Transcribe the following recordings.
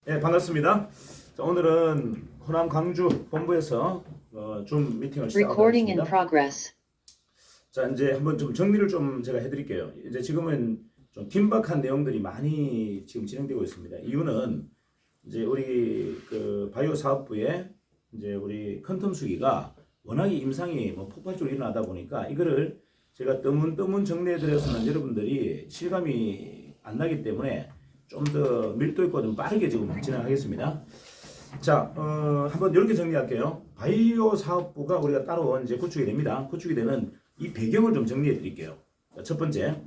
네, 반갑습니다. 자, 오늘은 호남 광주 본부에서 줌 미팅을 Recording in 시작하겠습니다. progress. 자, 이제 한번 좀 정리를 좀 제가 해드릴게요. 이제 지금은 좀 긴박한 내용들이 많이 지금 진행되고 있습니다. 이유는 이제 우리 그 바이오 사업부에 이제 우리 컨텀수기가 워낙에 임상이 뭐 폭발적으로 일어나다 보니까 이거를 제가 뜨문뜨문 정리해드렸으면 여러분들이 실감이 안 나기 때문에 좀 더 밀도 있고 좀 빠르게 지금 진행하겠습니다. 자, 한번 이렇게 정리할게요. 바이오 사업부가 우리가 따로 이제 구축이 됩니다. 구축이 되는 이 배경을 좀 정리해 드릴게요. 자, 첫 번째,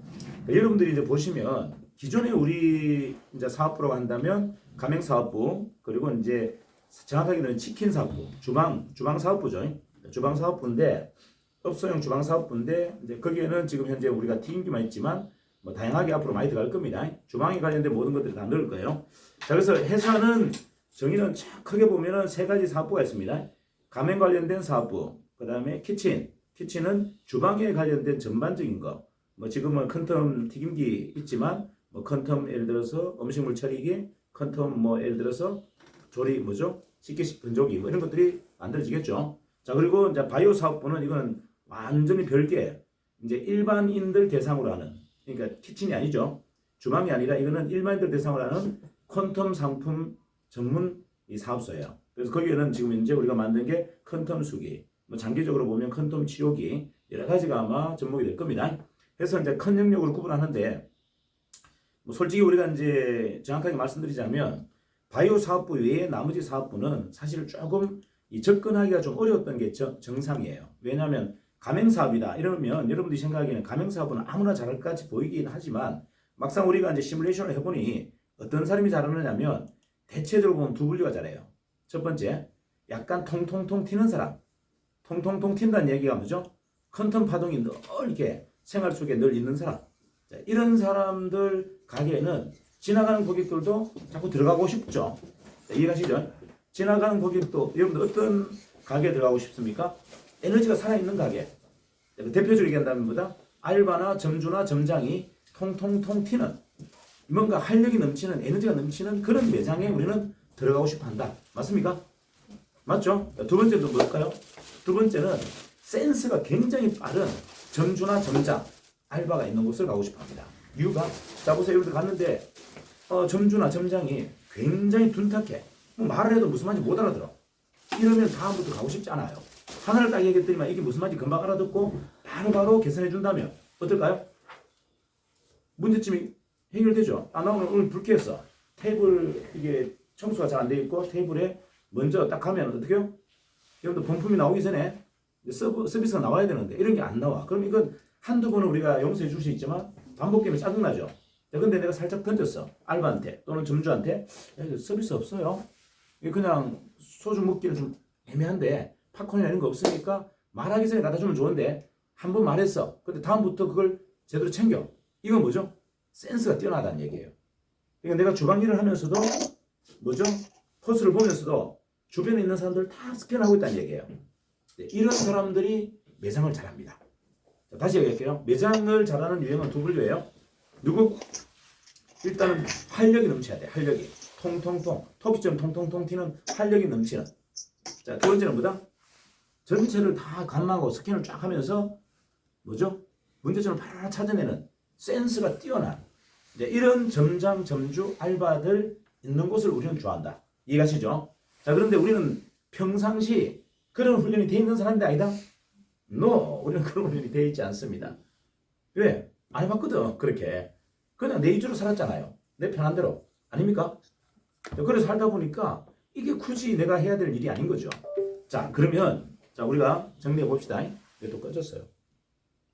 여러분들이 이제 보시면 기존에 우리 이제 사업부라고 한다면 가맹 사업부, 그리고 이제 정확하게는 치킨 사업부, 주방 사업부죠. 주방 사업부인데 업소용 주방 사업부인데 이제 거기에는 지금 현재 우리가 튀김기만 있지만 뭐 다양하게 앞으로 많이 들어갈 겁니다. 주방에 관련된 모든 것들이 다 넣을 거예요. 자, 그래서 회사는 정의는 크게 보면은 세 가지 사업부가 있습니다. 가맹 관련된 사업부, 그 다음에 키친은 주방에 관련된 전반적인 거. 뭐 지금은 컨텀 튀김기 있지만 뭐 컨텀 예를 들어서 음식물 처리기, 컨텀 뭐 예를 들어서 조리 뭐죠? 식기 건조기 뭐 이런 것들이 만들어지겠죠. 자, 그리고 이제 바이오 사업부는 이거는 완전히 별개 이제 일반인들 대상으로 하는, 그러니까 키친이 아니죠. 주방이 아니라 이거는 일반인들 대상으로 하는 퀀텀 상품 전문 이 사업소예요. 그래서 거기에는 지금 이제 우리가 만든 게 컨텀 수기, 뭐 장기적으로 보면 컨텀 치료기 여러 가지가 아마 접목이 될 겁니다. 그래서 이제 큰 영역으로 구분하는데 뭐 솔직히 우리가 이제 정확하게 말씀드리자면 바이오 사업부 외에 나머지 사업부는 사실 조금 이 접근하기가 좀 어려웠던 게 정상이에요. 왜냐하면 가맹 사업이다 이러면 여러분들이 생각하기에는 가맹 사업은 아무나 잘할 것 같이 보이긴 하지만 막상 우리가 이제 시뮬레이션을 해보니 어떤 사람이 잘하느냐면 대체적으로 보면 두 분류가 잘해요. 첫 번째, 약간 통통통 튀는 사람. 통통통 튄다는 얘기가 뭐죠? 컨텀 파동이 늘 이렇게 생활 속에 늘 있는 사람. 자, 이런 사람들 가게에는 지나가는 고객들도 자꾸 들어가고 싶죠. 자, 이해가시죠? 지나가는 고객도 여러분들 어떤 가게에 들어가고 싶습니까? 에너지가 살아있는 가게. 대표적으로 얘기한다면 뭐다? 알바나 점주나 점장이 통통통 튀는 뭔가 활력이 넘치는 에너지가 넘치는 그런 매장에 우리는 들어가고 싶어 한다. 맞습니까? 맞죠? 두 번째는 뭘까요? 두 번째는 센스가 굉장히 빠른 점주나 점장, 알바가 있는 곳을 가고 싶어 합니다. 이유가, 자 보세요. 여기서 갔는데 점주나 점장이 굉장히 둔탁해. 뭐 말을 해도 무슨 말인지 못 알아들어. 이러면 다음부터 가고 싶지 않아요. 하나를 딱 얘기했더니만 이게 무슨 말인지 금방 알아듣고 바로 개선해 준다면 어떨까요? 문제점이 해결되죠. 나 오늘 불쾌했어. 테이블 이게 청소가 잘 안 돼 있고 테이블에 먼저 딱 가면 어떻게요? 여러분들 본품이 나오기 전에 서비스가 나와야 되는데 이런 게 안 나와. 그럼 이건 한두 번은 우리가 용서해 줄 수 있지만 반복되면 짜증나죠. 근데 내가 살짝 던졌어. 알바한테 또는 점주한테 야, 서비스 없어요. 그냥 소주 먹기는 좀 애매한데 팝콘이나 이런 거 없으니까 말하기 전에 갖다 주면 좋은데 한 번 말했어. 근데 다음부터 그걸 제대로 챙겨. 이건 뭐죠? 센스가 뛰어나다는 얘기예요. 그러니까 내가 주방 일을 하면서도 뭐죠? 포스를 보면서도 주변에 있는 사람들 다 스캔하고 있다는 얘기예요. 이런 사람들이 매장을 잘합니다. 자, 다시 얘기할게요. 매장을 잘하는 유형은 두 분류예요. 누구? 일단은 활력이 넘쳐야 돼. 활력이. 통통통. 토끼처럼 통통통 튀는 활력이 넘치는. 자, 두 번째는 뭐다? 전체를 다 감망하고 스캔을 쫙 하면서 뭐죠? 문제점을 바로 찾아내는 센스가 뛰어난 이런 점장, 점주, 알바들 있는 곳을 우리는 좋아한다. 이해가시죠? 자, 그런데 우리는 평상시 그런 훈련이 돼 있는 사람이 아니다? No, 우리는 그런 훈련이 돼 있지 않습니다. 왜? 안 해봤거든, 그렇게. 그냥 내 위주로 살았잖아요. 내 편한 대로. 아닙니까? 그래서 살다 보니까 이게 굳이 내가 해야 될 일이 아닌 거죠. 자, 그러면 자 우리가 정리해 봅시다. 왜 또 꺼졌어요?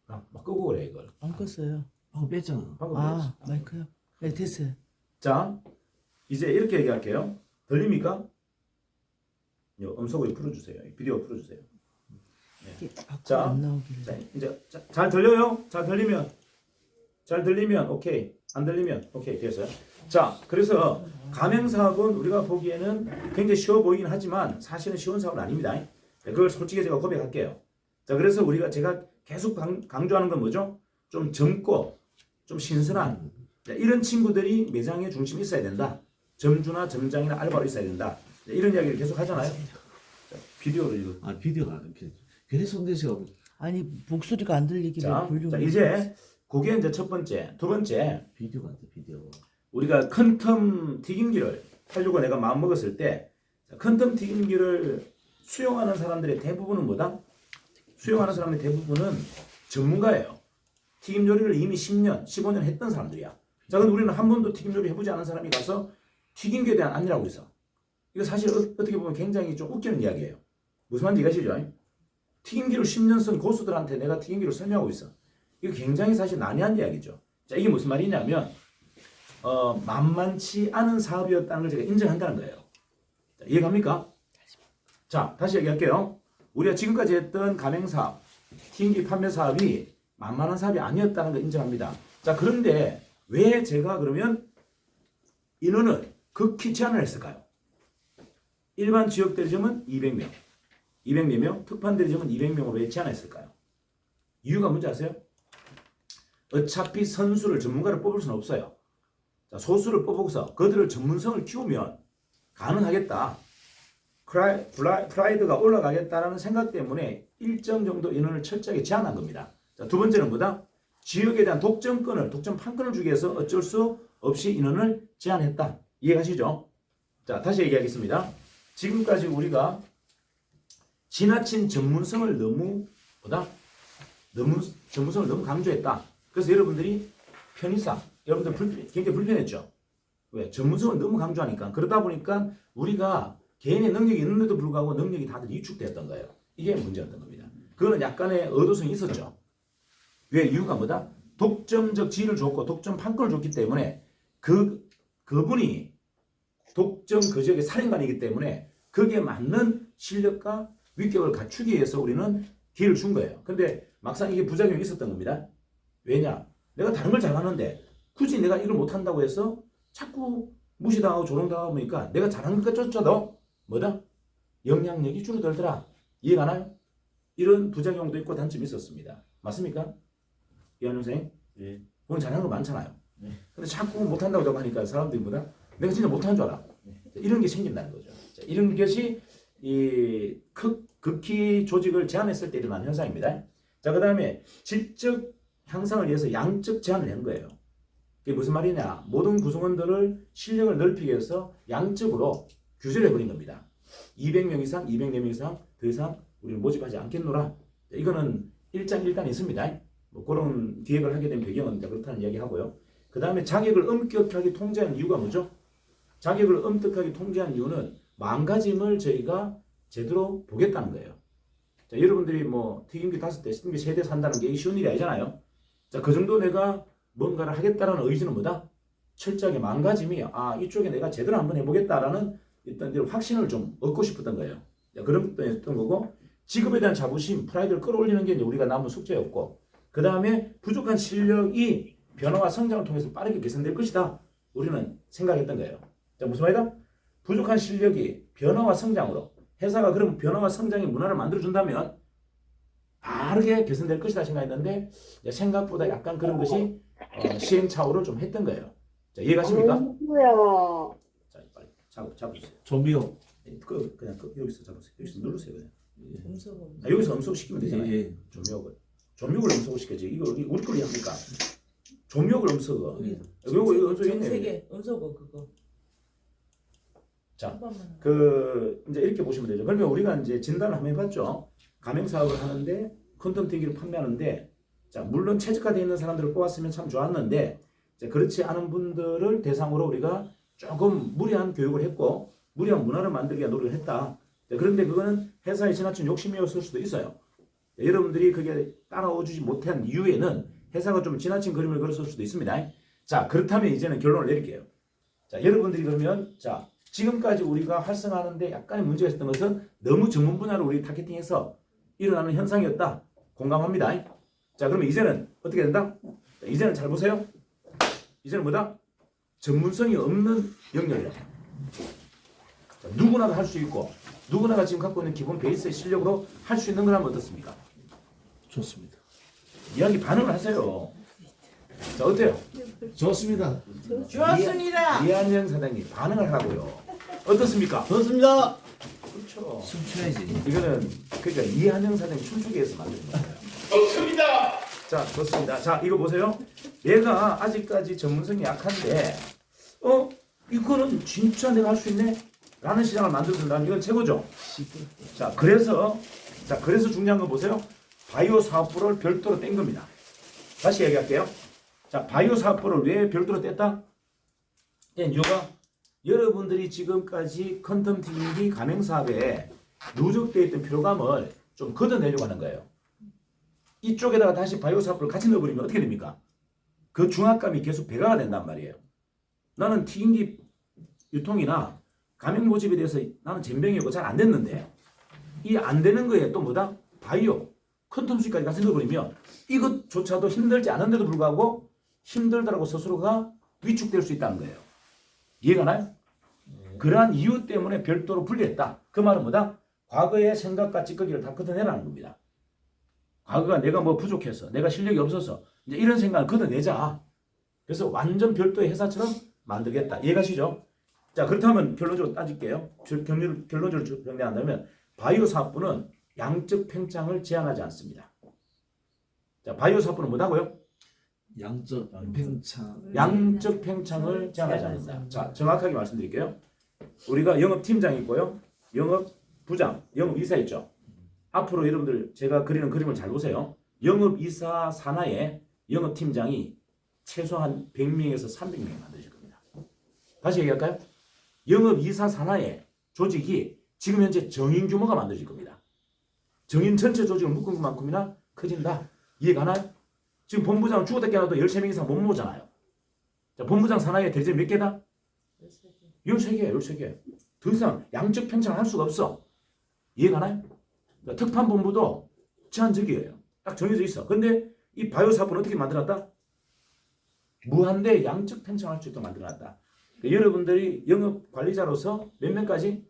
막 끄고 그래 이걸. 안 껐어요. 뺐잖아. 방금 아, 뺐어. 마이크요? 네, 됐어요. 자, 이제 이렇게 얘기할게요. 들립니까? 음소거 풀어주세요. 비디오 풀어주세요. 이게 밖으로 자, 안 나오길래. 자, 이제 잘 들려요? 잘 들리면 오케이. 안 들리면 오케이 됐어요. 자, 그래서 가맹 사업은 우리가 보기에는 굉장히 쉬워 보이긴 하지만 사실은 쉬운 사업은 아닙니다. 그걸 솔직히 제가 고백할게요. 자, 그래서 제가 계속 강조하는 건 뭐죠? 좀 젊고 좀 신선한 이런 친구들이 매장에 중심에 있어야 된다. 점주나 점장이나 알바로 있어야 된다. 네, 이런 이야기를 계속 하잖아요. 자, 비디오를 이거. 비디오가 안 괜히 손대시가 아니 목소리가 안 들리길래 자, 볼륨을 이제 그게 이제 첫 번째. 두 번째, 비디오가 안 돼, 비디오. 우리가 큰 텀 튀김기를 하려고 내가 마음 먹었을 때 큰 텀 튀김기를 수용하는 사람들의 대부분은 뭐다? 수용하는 사람의 대부분은 전문가예요. 튀김 요리를 이미 10년, 15년 했던 사람들이야. 자, 근데 우리는 한 번도 튀김 요리 해보지 않은 사람이 가서 튀김기에 대한 안내라고 있어. 이거 사실 어떻게 보면 굉장히 좀 웃기는 이야기예요. 무슨 말인지 이해하시죠? 튀김기를 10년 쓴 고수들한테 내가 튀김기를 설명하고 있어. 이거 굉장히 사실 난해한 이야기죠. 자, 이게 무슨 말이냐면 만만치 않은 사업이었다는 걸 제가 인정한다는 거예요. 자, 이해갑니까? 자, 다시 얘기할게요. 우리가 지금까지 했던 가맹사업, 튀김기 판매 사업이 만만한 사업이 아니었다는 걸 인정합니다. 자, 그런데 왜 제가 그러면 인원을 극히 제한을 했을까요? 일반 지역 대리점은 200명, 204명, 특판 대리점은 200명으로 왜 제한했을까요? 이유가 뭔지 아세요? 어차피 선수를 전문가를 뽑을 수는 없어요. 자, 소수를 뽑아서 그들을 전문성을 키우면 가능하겠다. 프라이드가 올라가겠다라는 생각 때문에 일정 정도 인원을 철저하게 제한한 겁니다. 자, 두 번째는 뭐다? 지역에 대한 독점 판권을 주기 위해서 어쩔 수 없이 인원을 제한했다. 이해가시죠? 자, 다시 얘기하겠습니다. 지금까지 우리가 지나친 전문성을 너무 강조했다. 그래서 여러분들이 편의상 여러분들 굉장히 불편했죠. 왜? 전문성을 너무 강조하니까. 그러다 보니까 우리가 개인의 능력이 있는데도 불구하고 능력이 다들 위축되었던 거예요. 이게 문제였던 겁니다. 그거는 약간의 의도성이 있었죠. 왜? 이유가 뭐다? 독점적 지위를 줬고 독점 판권을 줬기 때문에 그분이 독점 그 지역의 살인관이기 때문에 거기에 맞는 실력과 위격을 갖추기 위해서 우리는 기회를 준 거예요. 근데 막상 이게 부작용이 있었던 겁니다. 왜냐? 내가 다른 걸 잘하는데 굳이 내가 이걸 못한다고 해서 자꾸 무시당하고 조롱당하고 보니까 내가 잘하는 것조차도 뭐다? 영향력이 줄어들더라. 이해가나요? 이런 부작용도 있고 단점이 있었습니다. 맞습니까? 이한영 선생님? 예. 그건 잘하는 거 많잖아요. 네. 근데 자꾸 못한다고 자꾸 하니까 사람들이 뭐다? 내가 진짜 못하는 줄 알아. 이런 게 생긴다는 거죠. 자, 이런 것이 이 극히 조직을 제한했을 때 일어나는 현상입니다. 자, 그 다음에 질적 향상을 위해서 양적 제한을 한 거예요. 그게 무슨 말이냐? 모든 구성원들을 실력을 넓히기 위해서 양적으로 규제를 해버린 겁니다. 200명 이상, 204명 이상 더 이상 우리를 모집하지 않겠노라. 자, 이거는 일장일단이 있습니다. 뭐 그런 기획을 하게 된 배경은 그렇다는 이야기 하고요. 그 다음에 자격을 엄격하게 통제한 이유가 뭐죠? 자격을 엄격하게 통제한 이유는 망가짐을 저희가 제대로 보겠다는 거예요. 자, 여러분들이 뭐 튀김기 5대, 튀김기 3대 산다는 게 쉬운 일이 아니잖아요. 자, 그 정도 내가 뭔가를 하겠다라는 의지는 뭐다? 철저하게 망가짐이 이쪽에 내가 제대로 한번 해보겠다라는 일단 확신을 좀 얻고 싶었던 거예요. 자, 그런 것도 했던 거고 직업에 대한 자부심, 프라이드를 끌어올리는 게 이제 우리가 남은 숙제였고 그 다음에 부족한 실력이 변화와 성장을 통해서 빠르게 개선될 것이다. 우리는 생각했던 거예요. 자, 무슨 말이다? 부족한 실력이 변화와 성장으로 회사가 그럼 변화와 성장의 문화를 만들어준다면 빠르게 개선될 것이다 생각했는데 생각보다 약간 그런 것이 시행착오를 좀 했던 거예요. 자, 이해가십니까? 뭐야? 자, 빨리 잡으세요. 좀비요. 그냥 여기서 잡으세요. 여기서 누르세요 그냥. 음소거. 여기서 음소시키면 되잖아요. 예. 점육을 음소시켜지. 이거 우리 거리 합니까? 점육을 음소거. 이거 음소했네. 세개 음소거 그거. 자, 한 번만. 이제 이렇게 보시면 되죠. 그러면 우리가 이제 진단을 한번 해봤죠. 가맹 사업을 하는데 콘텐츠기를 판매하는데, 자, 물론 최저가되어 있는 사람들을 뽑았으면 참 좋았는데, 이제 그렇지 않은 분들을 대상으로 우리가 조금 무리한 교육을 했고, 무리한 문화를 만들기 위한 노력을 했다. 자, 그런데 그거는 회사의 지나친 욕심이었을 수도 있어요. 자, 여러분들이 그게 따라오지 못한 이유에는 회사가 좀 지나친 그림을 그렸을 수도 있습니다. 자, 그렇다면 이제는 결론을 내릴게요. 자, 여러분들이 그러면, 자, 지금까지 우리가 활성화하는데 약간의 문제가 있었던 것은 너무 전문 분야를 우리 타겟팅해서 일어나는 현상이었다. 공감합니다. 자, 그러면 이제는 어떻게 된다? 자, 이제는 잘 보세요. 이제는 뭐다? 전문성이 없는 영역이다. 자, 누구나가 할 수 있고 누구나가 지금 갖고 있는 기본 베이스의 실력으로 할 수 있는 거라면 어떻습니까? 좋습니다. 이야기 반응을 하세요. 자, 어때요? 좋습니다. 좋았습니다. 이한영 사장님 반응을 하고요. 어떻습니까? 좋습니다. 그렇죠. 춤춰야지. 이거는 그러니까 이한영 사장님 춤추기 위해서 만든 거예요. 좋습니다. 자, 좋습니다. 자, 이거 보세요. 얘가 아직까지 전문성이 약한데, 이거는 진짜 내가 할 수 있네? 라는 시장을 만들어준다면 이건 최고죠. 그래서 중요한 거 보세요. 바이오 사업부를 별도로 뗀 겁니다. 다시 얘기할게요. 자, 바이오 사업부를 왜 별도로 뗐다? 뗀 이유가 여러분들이 지금까지 퀀텀 튀김기 가맹 사업에 누적되어 있던 표감을 좀 걷어내려고 하는 거예요. 이쪽에다가 다시 바이오 사업부를 같이 넣어버리면 어떻게 됩니까? 그 중압감이 계속 배가가 된단 말이에요. 나는 튀김기 유통이나 가맹 모집에 대해서 나는 젬병이고 잘 안 됐는데 이 안 되는 거에 또 뭐다? 바이오, 퀀텀 수익까지 같이 넣어버리면 이것조차도 힘들지 않은데도 불구하고 힘들다라고 스스로가 위축될 수 있다는 거예요. 이해가 나요? 그러한 이유 때문에 별도로 분리했다. 그 말은 뭐다? 과거의 생각과 찌꺼기를 다 걷어내라는 겁니다. 과거가 내가 뭐 부족해서 내가 실력이 없어서 이제 이런 생각을 걷어내자. 그래서 완전 별도의 회사처럼 만들겠다. 이해가시죠? 자, 그렇다면 결론적으로 따질게요. 결론적으로 정리한다면 바이오 사업부는 양적 팽창을 제한하지 않습니다. 자, 바이오 사업부는 뭐다고요? 양적 팽창. 양적 팽창을 제한하지 않는다. 자, 정확하게 말씀드릴게요. 우리가 영업팀장이 있고요. 영업부장, 영업이사 있죠. 앞으로 여러분들 제가 그리는 그림을 잘 보세요. 영업이사 산하에 영업팀장이 최소한 100명에서 300명이 만드실 겁니다. 다시 얘기할까요? 영업이사 산하에 조직이 지금 현재 정인 규모가 만들어질 겁니다. 정인 전체 조직을 묶은 것만큼이나 커진다. 이해가 가나요? 지금 본부장은 죽었다 깨어나도 13명 이상 못 모으잖아요. 자, 본부장 산하에 대리점 몇 개다? 13개, 13개. 더 이상 양적 팽창을 할 수가 없어. 이해가 가나요? 그러니까 특판본부도 제한적이에요. 딱 정해져 있어. 근데 이 바이오 사업은 어떻게 만들었다? 무한대 양적 팽창할 수 있도록 만들어놨다. 그러니까 여러분들이 영업 관리자로서 몇 명까지?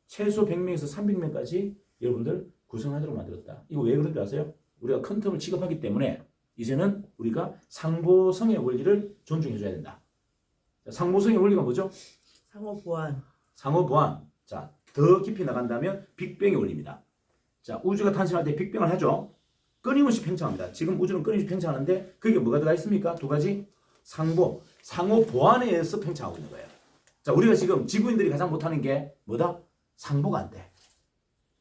최소 100명에서 300명까지 여러분들 구성하도록 만들었다. 이거 왜 그런지 아세요? 우리가 큰 텀을 취급하기 때문에 이제는 우리가 상보성의 원리를 존중해줘야 된다. 자, 상보성의 원리가 뭐죠? 상호 보안. 상호 보안. 자, 더 깊이 나간다면 빅뱅의 원리입니다. 자, 우주가 탄생할 때 빅뱅을 하죠. 끊임없이 팽창합니다. 지금 우주는 끊임없이 팽창하는데 그게 뭐가 들어가 있습니까? 두 가지. 상호 보안에 의해서 팽창하고 있는 거예요. 자, 우리가 지금 지구인들이 가장 못하는 게 뭐다? 상보가 안 돼.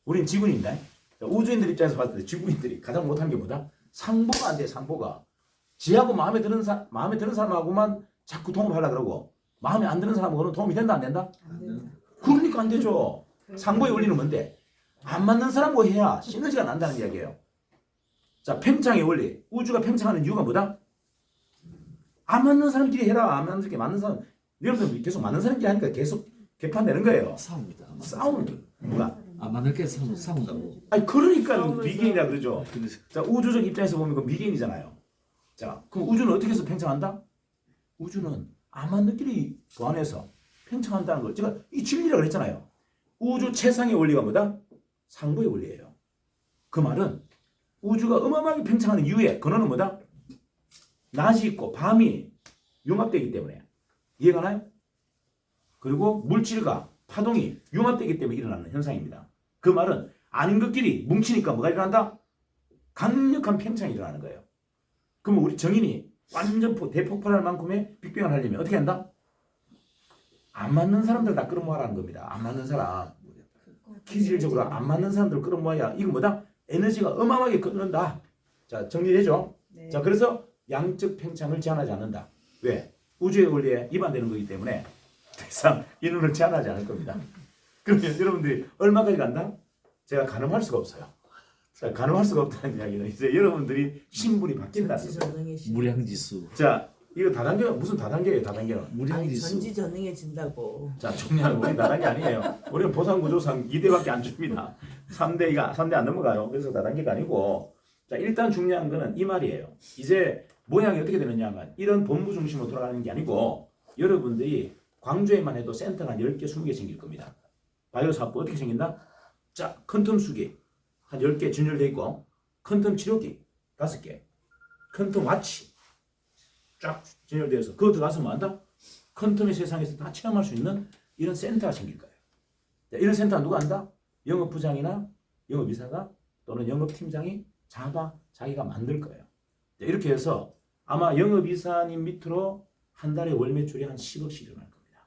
우린 지구인인데 우주인들 입장에서 봤을 때 지구인들이 가장 못하는 게 뭐다? 상보가 안 돼. 상보가. 지하고 마음에 드는 사람하고만 자꾸 통합하려 그러고 마음에 안 드는 사람하고는 도움이 된다 안 된다? 안 된다. 그러니까 안 되죠. 상보의 원리는 뭔데? 안 맞는 사람과 해야 시너지가 난다는 이야기예요. 자, 팽창의 원리. 우주가 팽창하는 이유가 뭐다? 안 맞는 사람끼리 해라. 안 맞는 사람끼리 맞는 사람. 여러분들 계속 맞는 사람끼리 하니까 계속 개판되는 거예요. 싸웁니다. 싸우는 뭐가? 안 맞을 게 싸운다고. 아니 그러니까 싸우면서. 미개인이라 그러죠. 자, 우주적 입장에서 보면 그 미개인이잖아요. 자, 그럼 우주는 어떻게 해서 팽창한다? 우주는 안 맞는 끼리 보완해서 팽창한다는 걸 제가 이 진리라고 그랬잖아요. 우주 최상의 원리가 뭐다? 상보의 원리예요. 그 말은 우주가 어마어마하게 팽창하는 이유의 근원은 뭐다? 낮이 있고 밤이 융합되기 때문에. 이해가 나요? 그리고 물질과 파동이 융합되기 때문에 일어나는 현상입니다. 그 말은 아닌 것끼리 뭉치니까 뭐가 일어난다? 강력한 팽창이 일어나는 거예요. 그러면 우리 정인이 완전 대폭발할 만큼의 빅뱅을 하려면 어떻게 한다? 안 맞는 사람들 다 끌어모아라는 겁니다. 안 맞는 사람. 기질적으로 안 맞는 사람들 끌어모아야 이거 뭐다? 에너지가 어마어마하게 끊는다. 자, 정리되죠? 네. 자, 그래서 양적 팽창을 제한하지 않는다. 왜? 우주의 원리에 위반되는 거기 때문에 더 이상 인원을 제한하지 않을 겁니다. 그러면 여러분들이 얼마까지 간다? 제가 가늠할 수가 없어요. 자, 가늠할 수가 없다는 이야기는 이제 여러분들이 신분이 바뀐다는 거죠. 전지전능해. 무량지수. 자, 이거 다단계 무슨 다단계예요? 다단계는. 아니 무량지수. 전지전능해진다고. 자, 중요한 우리 다단계 아니에요. 우리는 보상구조상 2대밖에 안 줍니다. 3대 안 넘어가요. 그래서 다단계가 아니고 자, 일단 중요한 거는 이 말이에요. 이제 모양이 어떻게 되느냐 하면 이런 본부 중심으로 돌아가는 게 아니고 여러분들이 광주에만 해도 센터가 한 10개, 20개 생길 겁니다. 바이오 사업부 어떻게 생긴다? 자, 퀀텀 수기 한 10개 진열돼 있고 퀀텀 치료기 5개, 퀀텀 와치 쫙 진열되어서 그거 들어가서 뭐 한다? 컨텀의 세상에서 다 체험할 수 있는 이런 센터가 생길 거예요. 자, 이런 센터 누가 한다? 영업부장이나 영업이사가 또는 영업팀장이 자기가 만들 거예요. 자, 이렇게 해서 아마 영업이사님 밑으로 한 달에 월 매출이 한 10억씩 일어날 겁니다.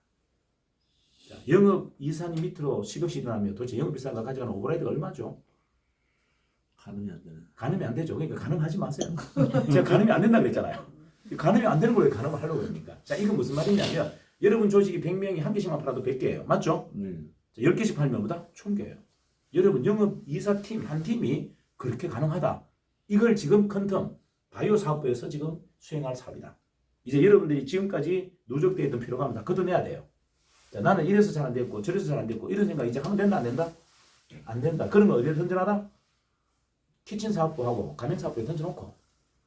자, 영업이사님 밑으로 10억씩 일어나면 도대체 영업이사가 가져가는 오버라이드가 얼마죠? 가늠이 안 되네. 가늠이 안 되죠. 그러니까 가늠하지 마세요. 제가 가늠이 안 된다 그랬잖아요. 가늠이 안 되는 걸 왜 가늠을 하려고 그럽니까? 자, 이건 무슨 말이냐면 여러분 조직이 100명이 한 개씩만 팔아도 100개예요. 맞죠? 자, 10개씩 팔면 보다 1000개예요. 여러분 영업 이사팀 한 팀이 그렇게 가능하다. 이걸 지금 컨텀 바이오 사업부에서 지금 수행할 사업이다. 이제 여러분들이 지금까지 누적되어 있던 피로감을 다 걷어내야 돼요. 자, 나는 이래서 잘 안 됐고 저래서 잘 안 됐고 이런 생각 이제 하면 된다 안 된다? 안 된다. 그런 거 어디에 던져놔라? 키친 사업부하고 가맹 사업부에 던져놓고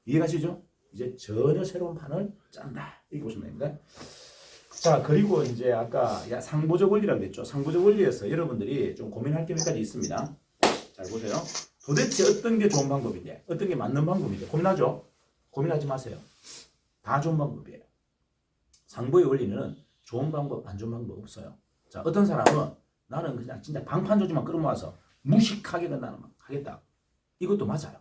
이해가시죠? 이제 전혀 새로운 판을 짠다. 이렇게 보시면 됩니다. 자, 그리고 이제 아까 상보적 원리라고 했죠. 상보적 원리에서 여러분들이 좀 고민할 게 몇 가지 있습니다. 잘 보세요. 도대체 어떤 게 좋은 방법인데, 어떤 게 맞는 방법인데 고민하죠? 고민하지 마세요. 다 좋은 방법이에요. 상보의 원리는 좋은 방법, 안 좋은 방법 없어요. 자, 어떤 사람은 나는 그냥 진짜 방판 조직만 끌어모아서 무식하게 나는 하겠다. 이것도 맞아요.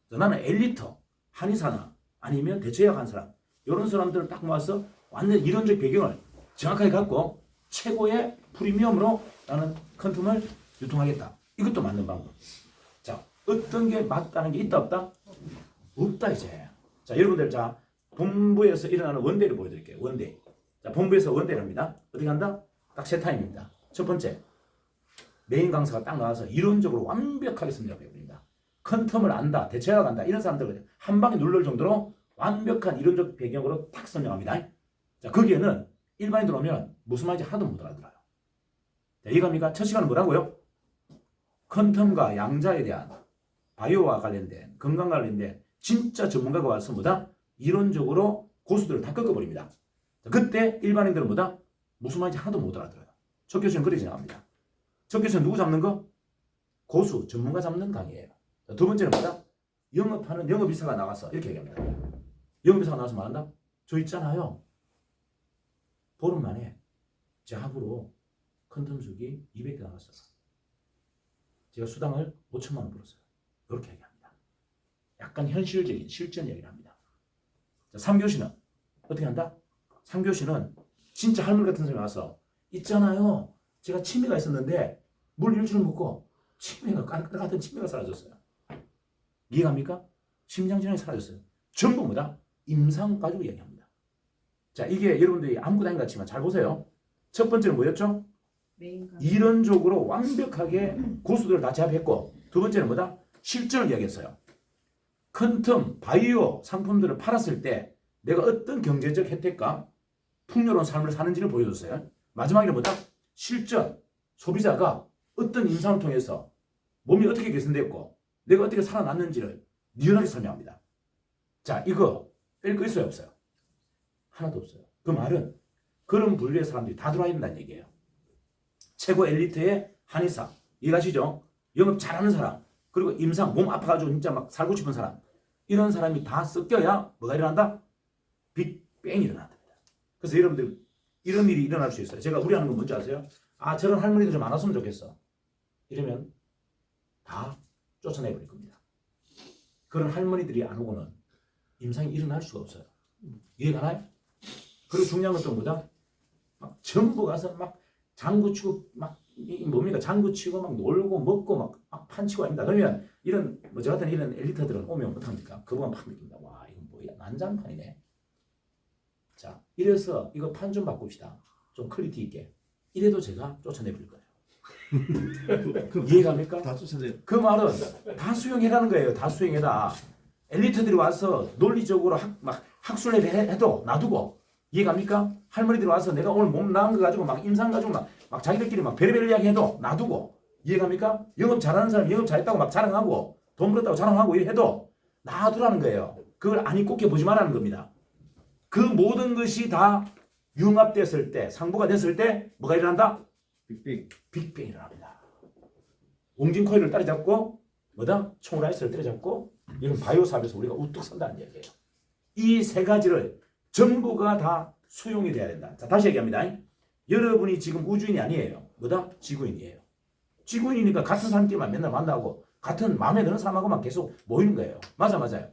나는 엘리트, 한의사나 아니면 대체약 한 사람, 이런 사람들을 딱 모아서 완전 이론적 배경을 정확하게 갖고 최고의 프리미엄으로 나는 컨텀을 유통하겠다. 이것도 맞는 방법. 자, 어떤 게 맞다는 게 있다 없다? 없다 이제. 자, 여러분들 자 본부에서 일어나는 원데이를 보여드릴게요. 원데이. 자, 본부에서 원데이를 합니다. 어떻게 한다? 딱 세 타임입니다. 첫 번째, 메인 강사가 딱 나와서 이론적으로 완벽하게 설명해버립니다. 컨텀을 안다, 대체약 안다 이런 사람들은 한 방에 누를 정도로 완벽한 이론적 배경으로 딱 설명합니다. 자, 거기에는 일반인들 오면 무슨 말인지 하나도 못 알아들어요. 자, 이해갑니까? 첫 시간은 뭐라고요? 컨텀과 양자에 대한 바이오와 관련된 건강 관련된 진짜 전문가가 와서 뭐다? 이론적으로 고수들을 다 꺾어버립니다. 자, 그때 일반인들은 뭐다? 무슨 말인지 하나도 못 알아들어요. 첫 교시는 그렇게 진행합니다. 첫 교시는 누구 잡는 거? 고수, 전문가 잡는 강의예요. 자, 두 번째는 뭐다? 영업하는 영업이사가 나와서 이렇게 얘기합니다. 영업이사가 나와서 말한다? 저 있잖아요. 보름 만에 제 합으로 컨텀 주기 200개 나갔어요. 제가 수당을 5천만 원 벌었어요. 이렇게 얘기합니다. 약간 현실적인 실전 얘기를 합니다. 자, 3교시는 어떻게 한다? 3교시는 진짜 할머니 같은 사람이 와서 있잖아요. 제가 치매가 있었는데 물 일주일 먹고 치매가 같은 치매가 사라졌어요. 이해갑니까? 심장질환이 사라졌어요. 전부 뭐다? 임상 가지고 얘기합니다. 자, 이게 여러분들이 아무것도 아닌 것 같지만 잘 보세요. 첫 번째는 뭐였죠? 이론적으로 완벽하게 고수들을 다 제압했고, 두 번째는 뭐다? 실전을 이야기했어요. 컨텀, 바이오 상품들을 팔았을 때 내가 어떤 경제적 혜택과 풍요로운 삶을 사는지를 보여줬어요. 마지막에는 뭐다? 실전, 소비자가 어떤 임상을 통해서 몸이 어떻게 개선됐고 내가 어떻게 살아났는지를 유연하게 설명합니다. 자, 이거 뺄 거 있어요 없어요? 하나도 없어요. 그 말은 그런 분류의 사람들이 다 들어와 있다는 얘기예요. 최고 엘리트의 한의사, 이해가시죠? 영업 잘하는 사람, 그리고 임상, 몸 아파가지고 진짜 막 살고 싶은 사람, 이런 사람이 다 섞여야 뭐가 일어난다? 빅뱅이 일어난답니다. 그래서 여러분들 이런 일이 일어날 수 있어요. 제가 우려하는 건 뭔지 아세요? 아, 저런 할머니들 좀 안 왔으면 좋겠어. 이러면 다 쫓아내버릴 겁니다. 그런 할머니들이 안 오고는 임상이 일어날 수가 없어요. 이해가나요? 그리고 중요한 건 또 뭐다? 막 전부 가서 막 장구 치고 막 뭡니까? 장구 치고 막 놀고 먹고 막 판치고 합니다. 그러면 이런 뭐 저 같은 이런 엘리트들은 오면 어떡합니까? 그거만 팍 느낍니다. 와, 이건 뭐야? 난장판이네. 자, 이래서 이거 판 좀 바꿉시다. 좀 퀄리티 있게. 이래도 제가 쫓아내버릴 거예요. 이해갑니까? 다 쫓아내. 그 말은 다 수용해라는 거예요. 다 수용해라. 엘리트들이 와서 논리적으로 학술회를 해도 놔두고, 이해갑니까? 할머니들이 와서 내가 오늘 몸 나은 거 가지고 막 임상 가지고 막 자기들끼리 막 별의별 이야기 해도 놔두고, 이해갑니까? 영업 잘하는 사람 영업 잘했다고 막 자랑하고 돈 벌었다고 자랑하고 이래 해도 놔두라는 거예요. 그걸 아니 꼽게 보지 말라는 겁니다. 그 모든 것이 다 융합됐을 때, 상부가 됐을 때 뭐가 일어난다? 빅뱅이 일어납니다. 옹진코일을 따라잡고 뭐다? 총라이스를 때려잡고 이런 바이오 사업에서 우리가 우뚝 선다는 얘기예요. 이 세 가지를 전부가 다 수용이 돼야 된다. 자, 다시 얘기합니다. 여러분이 지금 우주인이 아니에요. 뭐다? 지구인이에요. 지구인이니까 같은 사람끼리만 맨날 만나고 같은 마음에 드는 사람하고만 계속 모이는 거예요. 맞아요. 맞아요.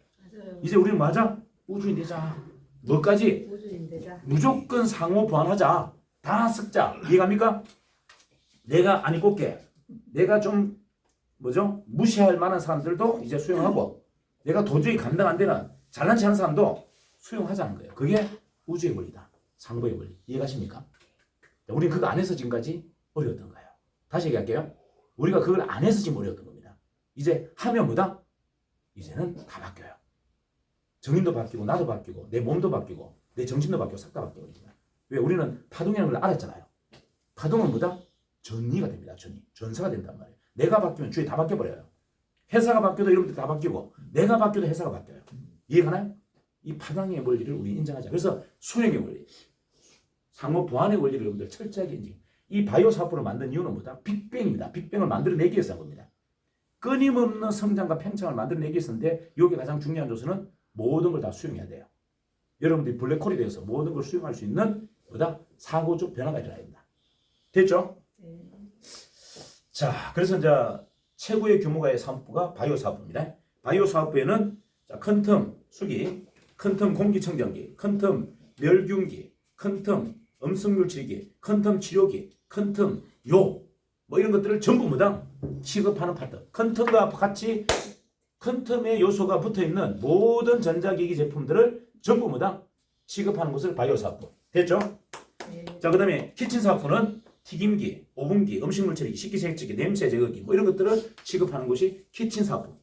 이제 우리는 맞아? 우주인 되자. 뭐까지? 우주인 되자. 무조건 상호 보완하자. 다 섞자. 이해갑니까? 내가 아니 곱게 내가 좀 뭐죠? 무시할 만한 사람들도 이제 수용하고 내가 도저히 감당 안 되는 잘난 체하는 사람도 수용하자는 거예요. 그게 우주의 원리다. 상보의 원리. 이해가십니까? 우리는 그거 안 해서 지금까지 어려웠던 거예요. 다시 얘기할게요. 우리가 그걸 안 해서 지금 어려웠던 겁니다. 이제 하면 뭐다? 이제는 다 바뀌어요. 정인도 바뀌고 나도 바뀌고 내 몸도 바뀌고 내 정신도 바뀌고 싹 다 바뀌어버립니다. 왜? 우리는 파동이라는 걸 알았잖아요. 파동은 뭐다? 전이가 됩니다. 전사가 된단 말이에요. 내가 바뀌면 주위에 다 바뀌어버려요. 회사가 바뀌어도 여러분들 다 바뀌고 내가 바뀌어도 회사가 바뀌어요. 이해가나요? 이 파동의 원리를 우리 인정하자. 그래서 수용의 원리, 상호 보완의 원리를 여러분들 철저하게 인정. 이 바이오 사업부를 만든 이유는 뭐다? 빅뱅입니다. 빅뱅을 만들어내기 위해서 한 겁니다. 끊임없는 성장과 팽창을 만들어내기 위해서인데 여기 가장 중요한 요소는 모든 걸 다 수용해야 돼요. 여러분들이 블랙홀이 되어서 모든 걸 수용할 수 있는 뭐다? 사고적 변화가 일어나야 된다. 됐죠? 네. 자, 그래서 이제 최고의 규모가의 사업부가 바이오 사업부입니다. 바이오 사업부에는 큰 틈 수기, 큰 틈 공기청정기, 큰 틈 멸균기, 큰 틈 음성물질기, 큰 틈 치료기, 큰 틈 요, 뭐 이런 것들을 전부 뭐다? 취급하는 파트. 큰 틈과 같이 큰 틈의 요소가 붙어있는 모든 전자기기 제품들을 전부 뭐다? 취급하는 것을 바이오 사업부. 됐죠? 네. 자, 그 다음에 키친 사업부는 튀김기, 오븐기, 음식물 처리기, 식기세척기, 냄새 제거기 뭐 이런 것들을 취급하는 것이 키친 사업부.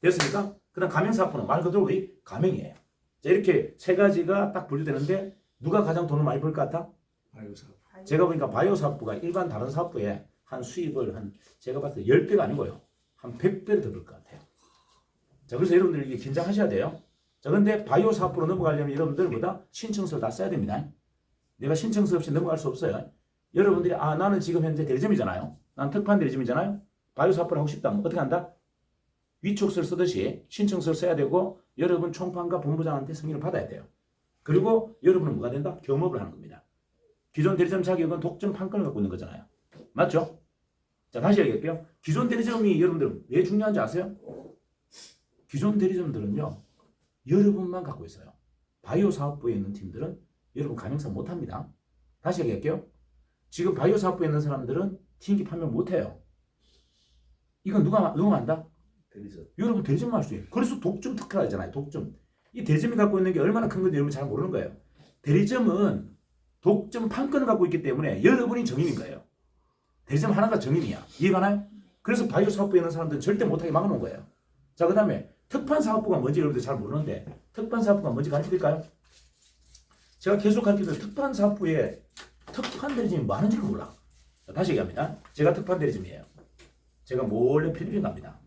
됐습니까? 그 다음 가맹 사업부는 말 그대로 우리 가맹이에요. 자, 이렇게 세 가지가 딱 분류되는데 누가 가장 돈을 많이 벌 것 같아? 바이오 사업. 제가 보니까 바이오 사업부가 일반 다른 사업부에 한 수입을 한 제가 봤을 때 10배가 아니고요. 한 100배를 더 벌 것 같아요. 자, 그래서 여러분들 이게 긴장하셔야 돼요. 자, 근데 바이오 사업부로 넘어가려면 여러분들 뭐다? 신청서를 다 써야 됩니다. 내가 신청서 없이 넘어갈 수 없어요. 여러분들이 나는 지금 현재 대리점이잖아요. 난 특판 대리점이잖아요. 바이오 사업부를 하고 싶다. 어떻게 한다? 위촉서를 쓰듯이 신청서를 써야 되고 여러분 총판과 본부장한테 승인을 받아야 돼요. 그리고 여러분은 뭐가 된다? 겸업을 하는 겁니다. 기존 대리점 자격은 독점 판권을 갖고 있는 거잖아요. 맞죠? 자, 다시 얘기할게요. 기존 대리점이 여러분들 왜 중요한지 아세요? 기존 대리점들은요, 여러분만 갖고 있어요. 바이오 사업부에 있는 팀들은 여러분 가맹사 못합니다. 다시 얘기할게요. 지금 바이오 사업부에 있는 사람들은 튀김기 판매 못해요. 이건 누가 한다? 대리점. 여러분 대리점만 할 수 있어요. 그래서 독점 특허잖아요. 독점. 이 대리점이 갖고 있는 게 얼마나 큰 건지 여러분 잘 모르는 거예요. 대리점은 독점 판권을 갖고 있기 때문에 여러분이 정인인 거예요. 대리점 하나가 정인이야. 이해가나요? 그래서 바이오 사업부에 있는 사람들은 절대 못하게 막아놓은 거예요. 자, 그 다음에 특판 사업부가 뭔지 여러분들 잘 모르는데 특판 사업부가 뭔지 가르쳐드릴까요? 제가 계속 가르치는 특판 사업부에 특판 대리점이 많은지를 몰라. 자, 다시 얘기합니다. 제가 특판 대리점이에요. 제가 몰래 필리핀 갑니다.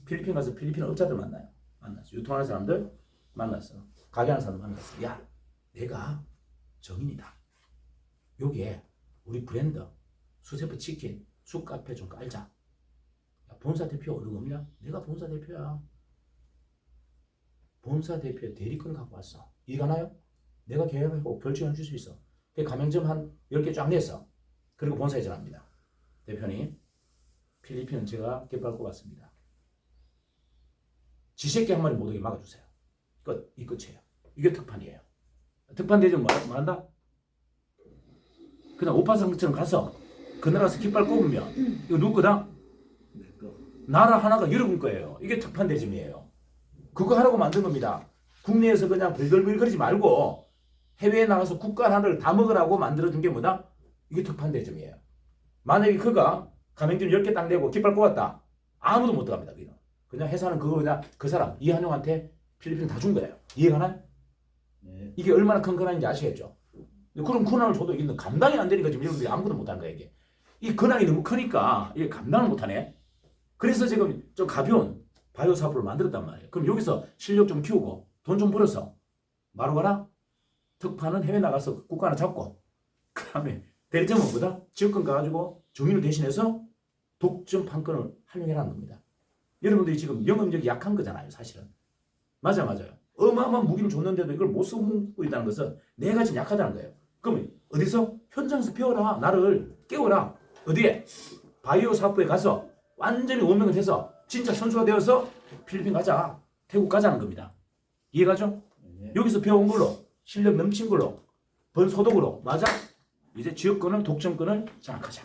필리핀 가서 필리핀 업자들 만나요. 만났어. 유통하는 사람들 만났어. 가게하는 사람들 만났어. 야, 내가 정인이다. 요게 우리 브랜드 수세프 치킨 쑥카페 좀 깔자. 야, 본사 대표 어디 없냐? 내가 본사 대표야. 본사 대표의 대리권 갖고 왔어. 이해가나요? 내가 계약하고 결정해 줄 수 있어. 그 가맹점 한 10개 쫙 냈어. 그리고 본사에 전화합니다. 대표님, 필리핀은 제가 개발고 왔습니다. 지새끼 한 마리 못 오게 막아주세요. 이 끝이에요. 이게 특판이에요. 특판 대전 뭐 한다? 그냥 오파상처럼 가서 그 나라에서 깃발 꼽으면 이거 누구 거다? 내 거. 나라 하나가 여러분 거예요. 이게 특판 대전이에요. 그거 하라고 만든 겁니다. 국내에서 그냥 벌벌거리지 말고 해외에 나가서 국가 하나를 다 먹으라고 만들어준 게 뭐다? 이게 특판 대점이에요. 만약에 그가 가맹점 10개 딱 내고 깃발 꼽았다. 아무도 못 들어갑니다. 그냥 회사는 그거 그냥 그 사람 이한용한테 필리핀 다 준 거예요. 이해가나요? 네. 이게 얼마나 큰 권한인지 아시겠죠? 그럼 권한을 줘도 이게 감당이 안 되니까 지금 여러분들이 아무것도 못하는 거예요. 이게. 이 권한이 너무 크니까 이게 감당을 못하네. 그래서 지금 좀 가벼운 바이오 사업을 만들었단 말이에요. 그럼 여기서 실력 좀 키우고 돈 좀 벌어서 바로 가라. 특파는 해외 나가서 국가 하나 잡고 그 다음에 대리점은 뭐다? 지역권 가가지고 정인을 대신해서 독점 판권을 활용해라는 겁니다. 여러분들이 지금 영업력이 약한 거잖아요. 사실은. 맞아요. 어마어마한 무기를 줬는데도 이걸 못 쓰고 있다는 것은 내가 지금 약하다는 거예요. 그러면 어디서? 현장에서 배워라. 나를 깨워라. 어디에? 바이오 사업부에 가서 완전히 오명을 해서 진짜 선수가 되어서 필리핀 가자. 태국 가자는 겁니다. 이해가죠? 네. 여기서 배운 걸로 실력 넘친 걸로 번 소득으로 맞아? 이제 지역권을 독점권을 장악하자.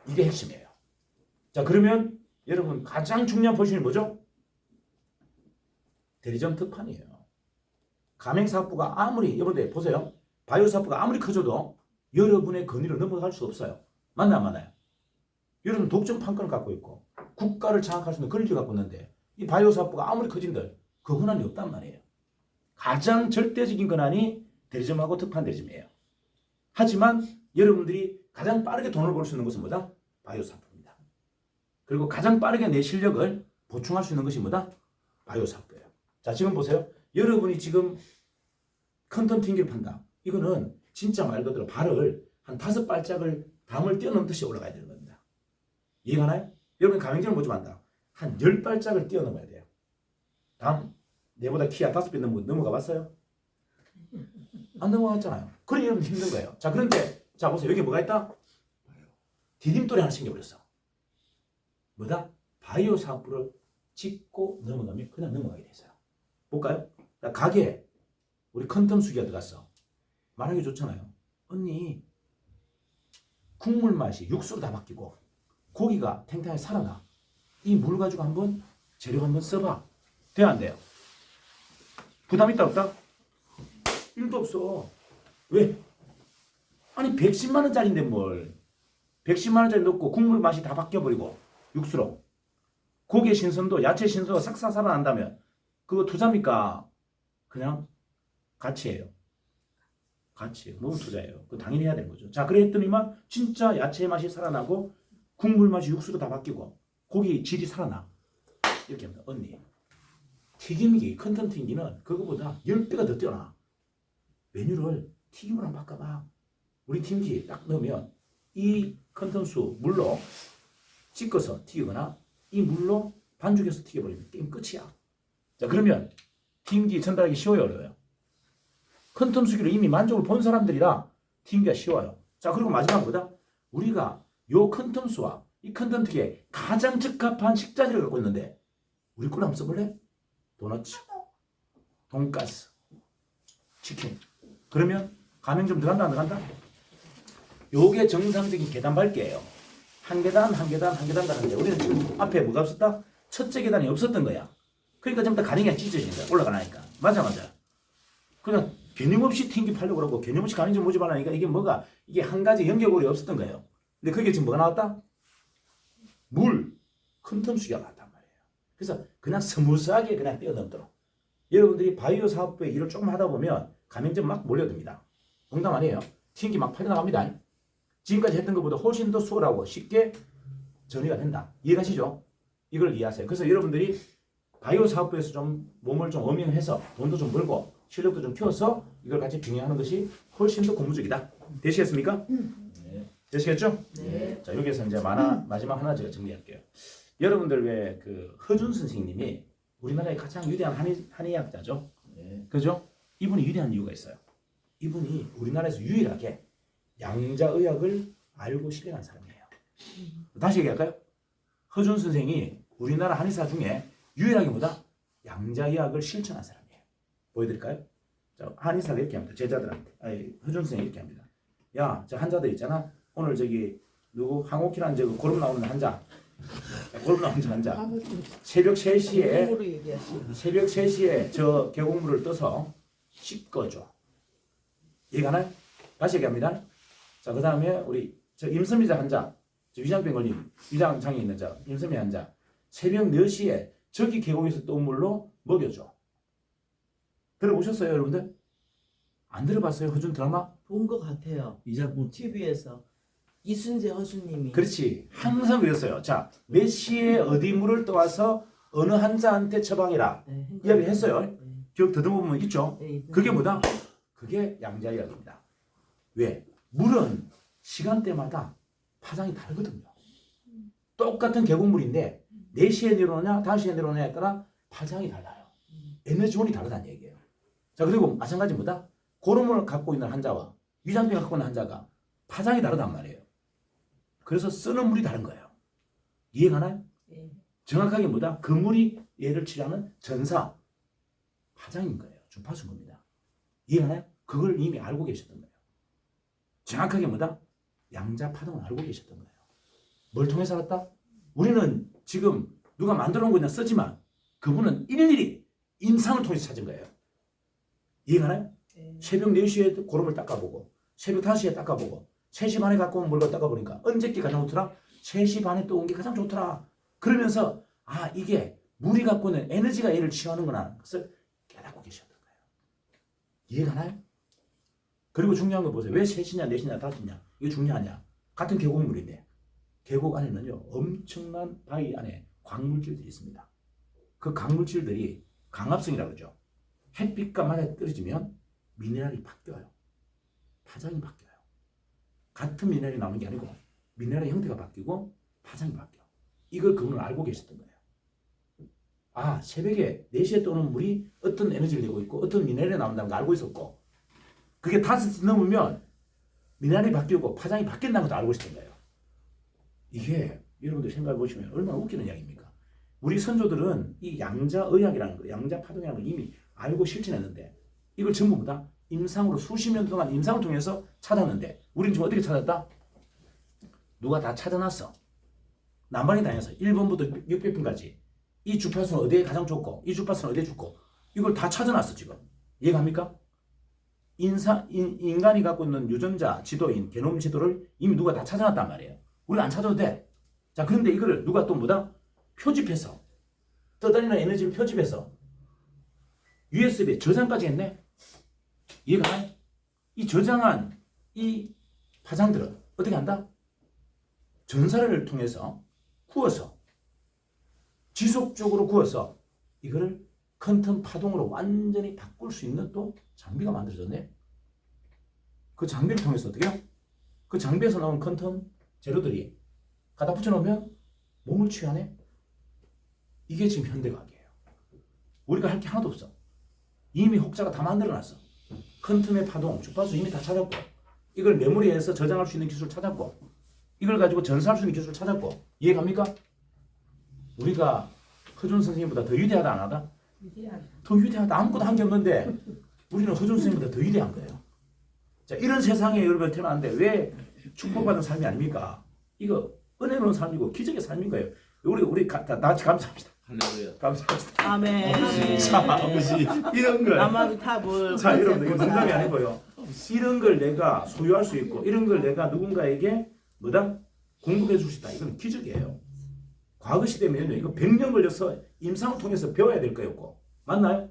이게 핵심이에요. 자, 그러면 여러분 가장 중요한 포지션이 뭐죠? 대리점 특판이에요. 가맹사업부가 아무리 여러분들 보세요. 바이오사업부가 아무리 커져도 여러분의 권위를 넘어갈 수 없어요. 맞나 안 맞나요? 여러분 독점 판권을 갖고 있고 국가를 장악할 수 있는 권리를 갖고 있는데 이 바이오사업부가 아무리 커진들 그 권한이 없단 말이에요. 가장 절대적인 권한이 대리점하고 특판 대리점이에요. 하지만 여러분들이 가장 빠르게 돈을 벌 수 있는 것은 뭐다? 바이오사업부입니다. 그리고 가장 빠르게 내 실력을 보충할 수 있는 것이 뭐다? 바이오사업부예요. 자, 지금 보세요. 여러분이 지금 컨텀 튕기를 판다. 이거는 진짜 말 그대로 발을 한 5발짝을 담을 뛰어넘듯이 올라가야 되는 겁니다. 이해가나요? 여러분 가맹점을 뭐 좀 한다. 한 10발짝을 뛰어넘어야 돼요. 다음 내보다 키가 5배 넘어가 봤어요? 안 넘어갔잖아요. 그러니 여러분 힘든 거예요. 자, 그런데 자 보세요. 여기 뭐가 있다? 디딤돌이 하나 생겨버렸어. 뭐다? 바이오 사업부를 짚고 넘어가면 그냥 넘어가게 돼 있어요. 볼까요? 자, 가게 우리 컨텀 수기가 들어갔어. 말하기 좋잖아요. 언니 국물 맛이 육수로 다 바뀌고 고기가 탱탱하게 살아나. 이 물 가지고 한번 재료 한번 써봐. 돼야 안 돼요? 부담 있다 없다? 1도 없어. 왜? 아니 110만 원짜리인데 뭘 110만 원짜리 넣고 국물 맛이 다 바뀌어버리고 육수로 고기의 신선도 야채 신선도가 싹싹 살아난다면 그거 투자입니까? 그냥 가치예요. 가치예요. 너무 투자예요. 그거 당연히 해야 되는 거죠. 자, 그래 했더니만 진짜 야채 맛이 살아나고 국물 맛이 육수로 다 바뀌고 고기 질이 살아나. 이렇게 합니다. 언니 튀김기 컨텀 튀김기는 그거보다 10배가 더 뛰어나. 메뉴를 튀김으로 한번 바꿔봐. 우리 튀김기 딱 넣으면 이 컨텀수 물로 찍어서 튀기거나 이 물로 반죽해서 튀겨버리면 게임 끝이야. 자, 그러면 튀김기 전달하기 쉬워요, 어려워요? 컨텀수기를 이미 만족을 본 사람들이라 튀김기가 쉬워요. 자, 그리고 마지막 뭐다? 우리가 요 컨텀수와 이 컨텀 튀기에 가장 적합한 식자재를 갖고 있는데 우리 걸로 한번 써볼래? 도너츠, 돈가스, 치킨. 그러면 가맹점 들어간다 안 들어간다? 요게 정상적인 계단 밟기예요. 한 계단 한 계단 한 계단 가는데 우리는 지금 앞에 뭐가 없었다? 첫째 계단이 없었던 거야. 그러니까 전부 다 가랭이가 찢어진 거야. 올라가라니까. 맞아. 그냥 개념 없이 튕기 팔려고 그러고 개념 없이 가맹점 모집하려니까 이게 뭐가 이게 한 가지 연결고리 없었던 거예요. 근데 그게 지금 뭐가 나왔다? 물, 컨텀수기가 나왔단 말이에요. 그래서 그냥 스무스하게 그냥 뛰어넘도록. 여러분들이 바이오 사업부의 일을 조금 하다 보면 가맹점 막 몰려듭니다. 농담 아니에요. 튕기 막 팔려나갑니다. 지금까지 했던 것보다 훨씬 더 수월하고 쉽게 전이가 된다. 이해가시죠? 이걸 이해하세요. 그래서 여러분들이 바이오 사업부에서 좀 몸을 좀 어명해서 돈도 좀 벌고 실력도 좀 키워서 이걸 같이 병행하는 것이 훨씬 더 고무적이다. 되시겠습니까? 네. 되시겠죠? 네. 자, 여기에서 이제 마지막 하나 제가 정리할게요. 여러분들 왜 그 허준 선생님이 우리나라의 가장 위대한 한의학자죠? 네. 그죠? 이분이 위대한 이유가 있어요. 이분이 우리나라에서 유일하게 양자의학을 알고 실행한 사람이에요. 다시 얘기할까요? 허준 선생이 우리나라 한의사 중에 유일하게 뭐다? 양자의학을 실천한 사람이에요. 보여드릴까요? 자, 한의사가 이렇게 합니다. 제자들한테. 허준 선생이 이렇게 합니다. 야, 저 환자들 있잖아. 오늘 저기 누구 항옥이라는 저 고름 나오는 환자. 고름 나오는 환자. 새벽 3시에 공부로 얘기하시고. 새벽 3시에 저 계곡물을 떠서 씻어줘. 이해가나요? 다시 얘기합니다. 자, 그 다음에 우리 저 임선미자 환자, 저 위장병 걸린 위장장애 있는 저 임선미 환자 새벽 4시에 저기 계곡에서 떠온 물로 먹여줘. 들어보셨어요, 여러분들? 안 들어봤어요, 허준 드라마? 본 것 같아요. 이 작품 TV에서 이순재 허수님이. 그렇지. 항상 그랬어요. 자, 몇 시에 어디 물을 떠와서 어느 환자한테 처방해라. 네, 이야기를 했어요. 네. 기억 더듬어 보면 있죠? 네, 그게 뭐다? 그게 양자이야기입니다. 왜? 물은 시간대마다 파장이 다르거든요. 똑같은 계곡물인데 4시에 내려오냐 5시에 내려오냐에 따라 파장이 달라요. 에너지원이 다르다는 얘기예요. 자, 그리고 마찬가지 뭐다? 고름을 갖고 있는 환자와 위장병을 갖고 있는 환자가 파장이 다르단 말이에요. 그래서 쓰는 물이 다른 거예요. 이해가나요? 네. 정확하게 뭐다? 그 물이 얘를 치료하는 전사, 파장인 거예요. 주파수인 겁니다. 이해가나요? 그걸 이미 알고 계셨던 거예요. 정확하게 뭐다? 양자 파동을 알고 계셨던 거예요. 뭘 통해서 알았다? 우리는 지금 누가 만들어 놓은 거 그냥 쓰지만 그분은 일일이 임상을 통해서 찾은 거예요. 이해가나요? 네. 새벽 4시에 고름을 닦아보고 새벽 5시에 닦아보고 3시 반에 갖고 온 물건 닦아보니까 언제께 가장 좋더라? 3시 반에 또 온 게 가장 좋더라. 그러면서 아 이게 물이 갖고 있는 에너지가 얘를 치유하는구나 그것을 깨닫고 계셨던 거예요. 이해가나요? 그리고 중요한 거 보세요. 왜 3시냐 4시냐 5시냐 이게 중요하냐. 같은 계곡물인데 계곡 안에는요 엄청난 바위 안에 광물질들이 있습니다. 그 광물질들이 강합성이라고 그러죠. 햇빛과 맞아 떨어지면 미네랄이 바뀌어요. 파장이 바뀌어요. 같은 미네랄이 나오는 게 아니고 미네랄의 형태가 바뀌고 파장이 바뀌어. 이걸 그분은 알고 계셨던 거예요. 아 새벽에 4시에 떠오는 물이 어떤 에너지를 내고 있고 어떤 미네랄이 나온다는 걸 알고 있었고 그게 5시 넘으면 미네랄이 바뀌고 파장이 바뀐다는 것도 알고 있었던 거예요. 이게 여러분들 생각해 보시면 얼마나 웃기는 이야기입니까? 우리 선조들은 이 양자의학이라는 거, 양자파동이라는 걸 이미 알고 실천했는데 이걸 전부 다 임상으로 수십 년 동안 임상을 통해서 찾았는데 우리는 지금 어떻게 찾았다? 누가 다 찾아놨어. 남반이 다녀서 1번부터 600번까지 이 주파수는 어디에 가장 좋고 이 주파수는 어디에 좋고 이걸 다 찾아놨어 지금. 이해갑니까? 인간이 갖고 있는 유전자 지도인 게놈 지도를 이미 누가 다 찾아놨단 말이에요. 우리가 안 찾아도 돼. 자 그런데 이거를 누가 또 뭐다? 표집해서 떠다니는 에너지를 표집해서 USB에 저장까지 했네. 이해가 나요? 이 저장한 이 파장들은 어떻게 한다? 전사를 통해서 구워서 지속적으로 구워서 이거를 퀀텀 파동으로 완전히 바꿀 수 있는 또 장비가 만들어졌네. 그 장비를 통해서 어떻게 해요? 그 장비에서 나온 퀀텀 재료들이 갖다 붙여놓으면 몸을 취하네. 이게 지금 현대과학이에요. 우리가 할 게 하나도 없어. 이미 혹자가 다 만들어놨어. 퀀텀의 파동, 주파수 이미 다 찾았고 이걸 메모리에서 저장할 수 있는 기술을 찾았고 이걸 가지고 전사할 수 있는 기술을 찾았고 이해갑니까? 우리가 허준 선생님보다 더 위대하다 안 하다? 더 위대하다. 아무것도 한 게 없는데 우리는 허준 선생님보다 더 위대한 거예요. 자 이런 세상에 여러분 태어났는데 왜 축복받은 삶이 아닙니까? 이거 은혜로운 삶이고 기적의 삶인 거예요. 우리 다 같이 감사합시다. 할렐루야. 감사합니다. 아멘. 자, 아버지 이런 걸 아마비타불 자 여러분 이거 농담이 아니고요. 이런 걸 내가 소유할 수 있고 이런 걸 내가 누군가에게 뭐다? 공급해 줄 수 있다. 이건 기적이에요. 과거 시대면요. 이거 100년 걸려서 임상을 통해서 배워야 될 거였고 맞나요?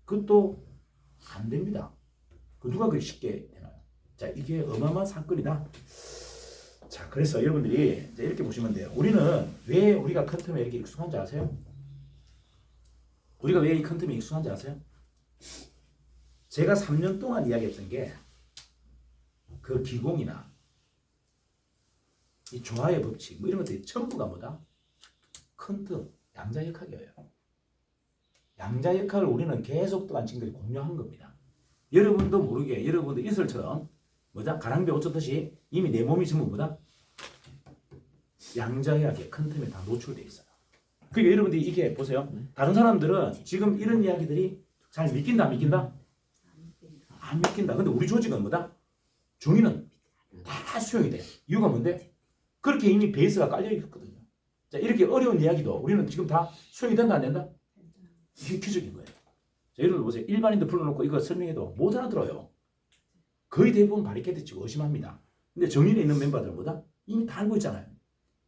그것도 안 됩니다. 그 누가 그렇게 쉽게 되나요? 자 이게 어마어마한 사건이다. 자 그래서 여러분들이 이제 이렇게 보시면 돼요. 우리는 왜 우리가 퀀텀에 이렇게 익숙한지 아세요? 우리가 왜 이 퀀텀에 익숙한지 아세요? 제가 3년 동안 이야기했던 게 그 기공이나 이 조화의 법칙 뭐 이런 것들이 전부가 뭐다? 퀀텀 양자역학이에요. 양자역학을 우리는 계속 동안 지금까지 공유한 겁니다. 여러분도 모르게 여러분도 이슬처럼 뭐다? 가랑비에 옷 젖듯이 이미 내 몸이 전부 뭐다? 양자역학의 퀀텀에 다 노출되어 있어요. 그러니까 여러분들이 이게 보세요. 다른 사람들은 지금 이런 이야기들이 잘 믿긴다 안 믿긴다? 안 믿긴다. 근데 우리 조직은 뭐다? 종이는 다 수용이 돼. 이유가 뭔데? 그렇게 이미 베이스가 깔려 있거든요. 자 이렇게 어려운 이야기도 우리는 지금 다 수용이 된다 안 된다? 이게 기적인 거예요. 자 여러분 보세요. 일반인들 불러놓고 이거 설명해도 못 알아들어요. 거의 대부분 바리케이트 치고 의심합니다. 근데 정인에 있는 멤버들은 뭐다? 이미 다 알고 있잖아요.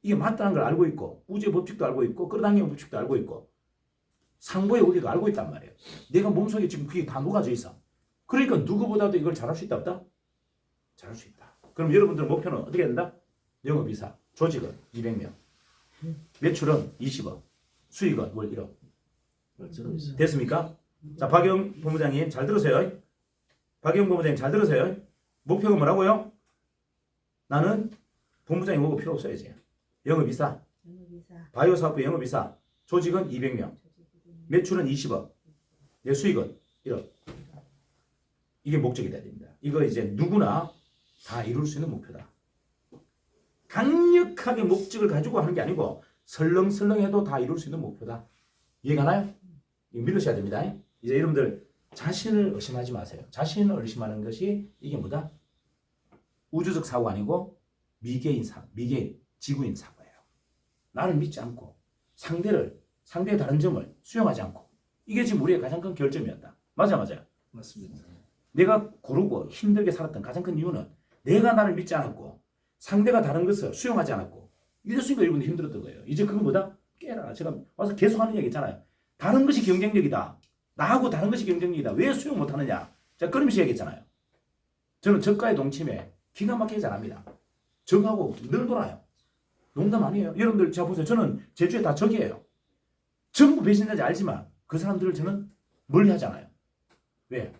이게 맞다는 걸 알고 있고 우주의 법칙도 알고 있고 끌어당기는 법칙도 알고 있고 상보의 원리도 알고 있단 말이에요. 내가 몸속에 지금 그게 다 녹아져 있어. 그러니까 누구보다도 이걸 잘할 수 있다 없다? 잘할 수 있다. 그럼 여러분들 목표는 어떻게 된다? 영업이사, 조직은 200명, 매출은 20억, 수익은 월 1억. 됐습니까? 자, 박영 본부장님 잘 들으세요. 박영 본부장님 잘 들으세요. 목표가 뭐라고요? 나는 본부장이 오고 필요 없어야지. 영업이사, 바이오 사업부 영업이사, 조직은 200명, 매출은 20억, 내 수익은 1억. 이게 목적이 돼야 됩니다. 이거 이제 누구나 다 이룰 수 있는 목표다. 강력하게 목적을 가지고 하는 게 아니고 설렁설렁해도 다 이룰 수 있는 목표다. 이해가나요? 이거 믿으셔야 됩니다. 이제 여러분들 자신을 의심하지 마세요. 자신을 의심하는 것이 이게 뭐다? 우주적 사고가 아니고 미개인, 지구인 사고예요. 나를 믿지 않고 상대의 다른 점을 수용하지 않고 이게 지금 우리의 가장 큰 결점이었다. 맞아요. 맞습니다. 내가 고르고 힘들게 살았던 가장 큰 이유는 내가 나를 믿지 않았고 상대가 다른 것을 수용하지 않았고 이랬으니까 여러분이 힘들었던 거예요. 이제 그거 뭐다? 깨라. 제가 와서 계속 하는 얘기 있잖아요. 다른 것이 경쟁력이다. 나하고 다른 것이 경쟁력이다. 왜 수용 못하느냐? 제가 끊임없이 얘기했잖아요. 저는 적과의 동침에 기가 막히게 잘합니다. 적하고 늘 놀아요. 농담 아니에요. 여러분들 자 보세요. 저는 제 주에 다 적이에요. 전부 배신자인지 알지만 그 사람들을 저는 멀리 하잖아요. 왜?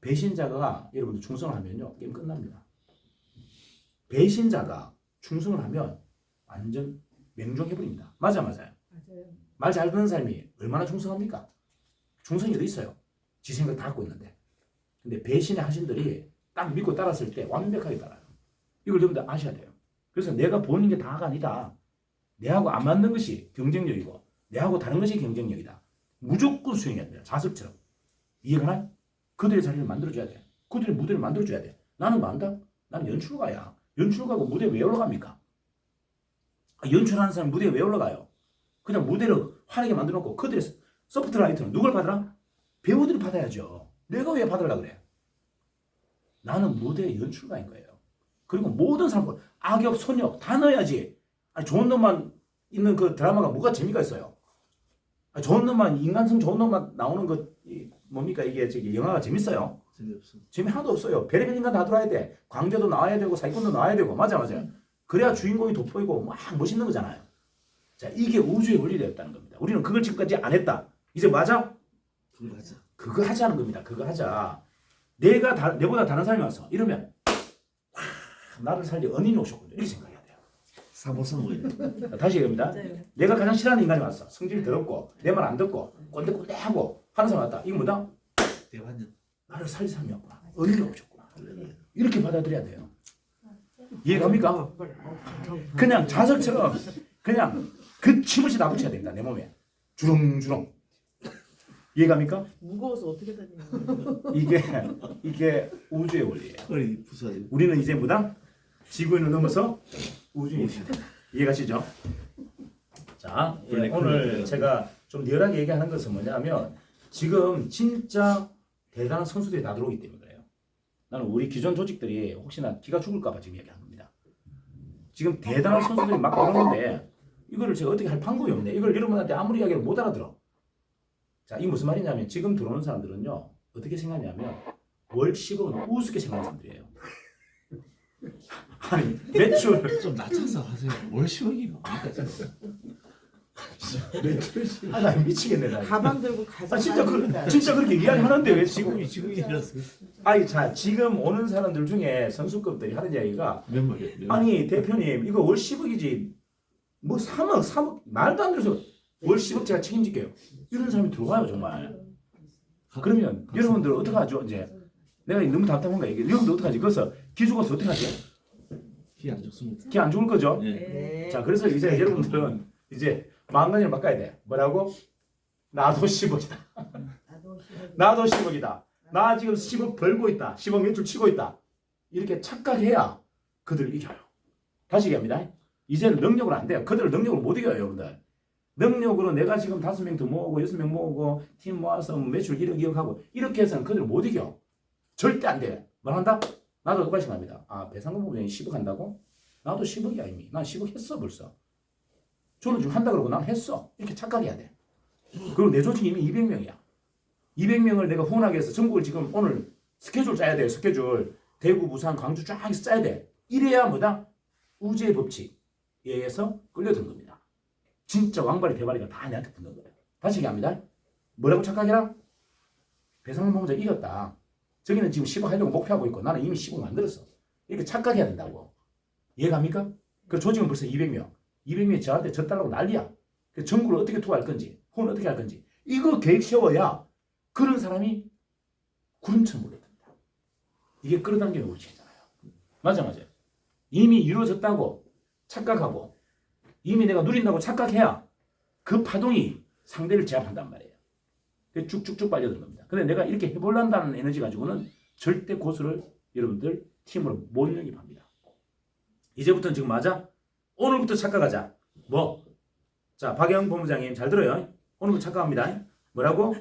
배신자가 여러분들 충성을 하면요. 게임 끝납니다. 배신자가 충성을 하면 완전 맹종해버립니다. 맞아요. 말 잘 듣는 사람이 얼마나 충성합니까? 충성이 어디 있어요? 지 생각 다 갖고 있는데. 근데 배신의 하신들이 딱 믿고 따랐을 때 완벽하게 따라요. 이걸 여러분들 아셔야 돼요. 그래서 내가 보는 게 다가 아니다. 내하고 안 맞는 것이 경쟁력이고 내하고 다른 것이 경쟁력이다. 무조건 수행해야 돼요. 자습처럼. 이해가나요? 그들의 자리를 만들어줘야 돼. 그들의 무대를 만들어줘야 돼. 나는 뭐 안다? 나는 연출가야. 연출가고 무대에 왜 올라갑니까? 연출하는 사람 무대에 왜 올라가요? 그냥 무대를 환하게 만들어놓고 그들의 서포트라이트는 누굴 받으라? 배우들이 받아야죠. 내가 왜 받으려고 그래? 나는 무대의 연출가인 거예요. 그리고 모든 사람들 악역, 선역 다 넣어야지. 아니, 좋은 놈만 있는 그 드라마가 뭐가 재미가 있어요? 아니, 좋은 놈만 인간성 좋은 놈만 나오는 그 뭡니까 이게 저기 영화가 재밌어요? 재미없어. 재미 하나도 없어요. 별의별 인간 다 들어와야 돼. 광대도 나와야 되고 사기꾼도 나와야 되고 맞아요. 그래야 주인공이 돋보이고 막 멋있는 거잖아요. 자, 이게 우주의 원리였다는 겁니다. 우리는 그걸 지금까지 안 했다. 이제 맞아? 그걸 하자. 그거 하자는 겁니다. 그거 하자. 내보다 다른 사람이 와서 이러면 나를 살려 은인이 오셨군요. 이렇게 생각해야 돼요. 사모성을. 자, 다시 얘기합니다. 내가 가장 싫어하는 인간이 왔어. 성질이 더럽고 내 말 안 듣고 꼰대꼰대하고 하는 사람 왔다. 이거 뭐다? 대환영. 나를 살릴 사람이 없구나. 은인이 오셨구나. 이렇게 받아들여야 돼요. 이해갑니까? 그냥 자석처럼 그냥 그 침을씩 놔붙여야 된다. 내 몸에. 주렁주렁. 이해갑니까? 무거워서 어떻게 다니는 거예요? 이게 우주의 원리예요. 허리 부서지고. 우리는 이제 뭐다? 지구인을 넘어서 우주인이 된다. 이해가시죠? 자, 예, 오늘 제가 좀 리얼하게 얘기하는 것은 뭐냐면 지금 진짜 대단한 선수들이 다 들어오기 때문에 그래요. 나는 우리 기존 조직들이 혹시나 기가 죽을까 봐 지금 얘기하는 겁니다. 지금 대단한 선수들이 막 들어오는데 이거를 제가 어떻게 할 방법이 없네. 이걸 여러분한테 아무리 이야기를 못 알아들어. 자, 이게 무슨 말이냐면 지금 들어오는 사람들은요. 어떻게 생각하냐면 월 10억은 우습게 생각하는 사람들이에요. 아니 매출 좀 낮춰서 하세요. 월 10억이 뭡니까 진짜. 나 미치겠네 나. 가방 들고 가서 진짜 그렇게 이야기하는데 왜 지금 지금이라서 아니 자 지금 오는 사람들 중에 선수급들이 하는 이야기가 몇 마리요? 아니 대표님 이거 월 10억이지 뭐 3억 말도 안 돼서 월 10억 제가 책임질게요. 이런 사람이 들어와요 정말. 그러면 여러분들 어떻게 하죠 이제 내가 너무 답답한가 이게 여러분들 어떻게 하지? 그래서 기 죽어서 어떻게 하지? 기 안 좋습니다. 기 안 죽을 거죠? 네. 네. 자 그래서 이제 여러분들은 이제 마음가짐을 바꿔야 돼. 뭐라고? 나도 10억이다. 나도 10억이다. 나 지금 10억 벌고 있다. 10억 매출 치고 있다. 이렇게 착각해야 그들을 이겨요. 다시 얘기합니다. 이제는 능력으로 안 돼요. 그들을 능력으로 못 이겨요, 여러분들. 능력으로 내가 지금 5명 더 모으고 6명 모으고 팀 모아서 매출 1억 2억 하고 이렇게 해서는 그들을 못 이겨. 절대 안 돼. 뭘 한다? 나도 똑같이 합니다. 아, 배상금 부분이 10억 한다고? 나도 10억이야 이미. 난 10억 했어 벌써. 저는 지금 한다 그러고 난 했어. 이렇게 착각해야 돼. 그리고 내 조직이 이미 200명이야. 200명을 내가 후원하기 위해서 전국을 지금 오늘 스케줄 짜야 돼요. 스케줄. 대구, 부산, 광주 쫙 해서 짜야 돼. 이래야 뭐다? 우주의 법칙에 의해서 끌려든 겁니다. 진짜 왕발이 대발이가 다 내한테 붙는 거예요. 다시 얘기합니다. 뭐라고 착각해라? 배상금 보험자 이겼다. 저기는 지금 10억 하려고 목표하고 있고 나는 이미 10억 만들었어. 이렇게 착각해야 된다고. 이해갑니까? 그 조직은 벌써 200명. 200명이 저한테 졌달라고 난리야. 그 전국을 어떻게 투어할 건지, 후원 어떻게 할 건지. 이거 계획 세워야 그런 사람이 구름처럼 몰려듭니다. 이게 끌어당기는 법칙이잖아요. 맞아. 이미 이루어졌다고 착각하고 이미 내가 누린다고 착각해야 그 파동이 상대를 제압한단 말이에요. 그게 쭉쭉쭉 빨려드는 겁니다. 근데 내가 이렇게 해볼란다는 에너지 가지고는 절대 고수를 여러분들 팀으로 못 영입합니다. 이제부터는 지금 맞아? 오늘부터 착각하자. 뭐? 자, 박영 본부장님 잘 들어요. 오늘부터 착각합니다. 뭐라고?